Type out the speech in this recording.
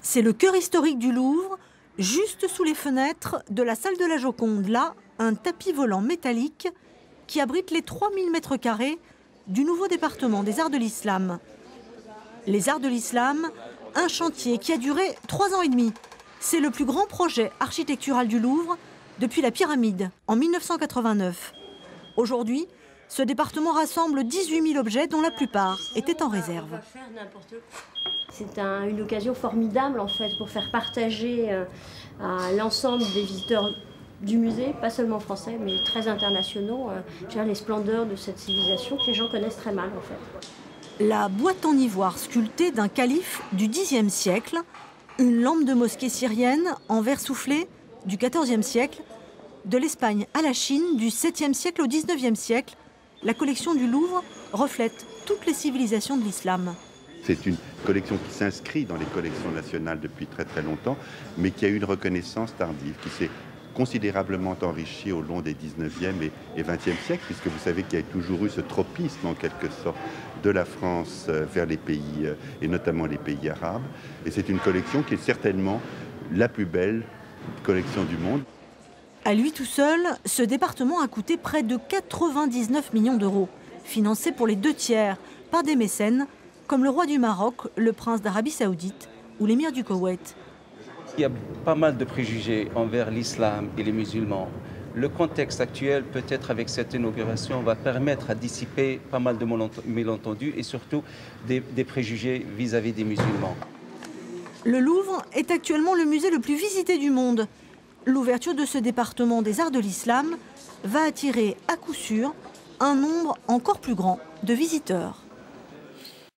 C'est le cœur historique du Louvre, juste sous les fenêtres de la salle de la Joconde. Là, un tapis volant métallique qui abrite les 3000 mètres carrés du nouveau département des Arts de l'Islam. Les Arts de l'Islam, un chantier qui a duré 3 ans et demi. C'est le plus grand projet architectural du Louvre depuis la pyramide en 1989. Aujourd'hui, ce département rassemble 18 000 objets dont la plupart étaient en réserve. C'est une occasion formidable en fait pour faire partager à l'ensemble des visiteurs du musée, pas seulement français mais très internationaux, les splendeurs de cette civilisation que les gens connaissent très mal en fait. La boîte en ivoire sculptée d'un calife du Xe siècle, une lampe de mosquée syrienne en verre soufflé du XIVe siècle, de l'Espagne à la Chine du 7e siècle au 19e siècle, la collection du Louvre reflète toutes les civilisations de l'islam. C'est une collection qui s'inscrit dans les collections nationales depuis très très longtemps, mais qui a eu une reconnaissance tardive, qui s'est considérablement enrichie au long des 19e et 20e siècles, puisque vous savez qu'il y a toujours eu ce tropisme en quelque sorte de la France vers les pays, et notamment les pays arabes. Et c'est une collection qui est certainement la plus belle collection du monde. À lui tout seul, ce département a coûté près de 99 millions d'euros, financé pour les 2/3 par des mécènes comme le roi du Maroc, le prince d'Arabie Saoudite ou l'émir du Koweït. Il y a pas mal de préjugés envers l'islam et les musulmans. Le contexte actuel, peut-être avec cette inauguration, va permettre à dissiper pas mal de malentendus et surtout des préjugés vis-à-vis des musulmans. Le Louvre est actuellement le musée le plus visité du monde. L'ouverture de ce département des Arts de l'Islam va attirer à coup sûr un nombre encore plus grand de visiteurs.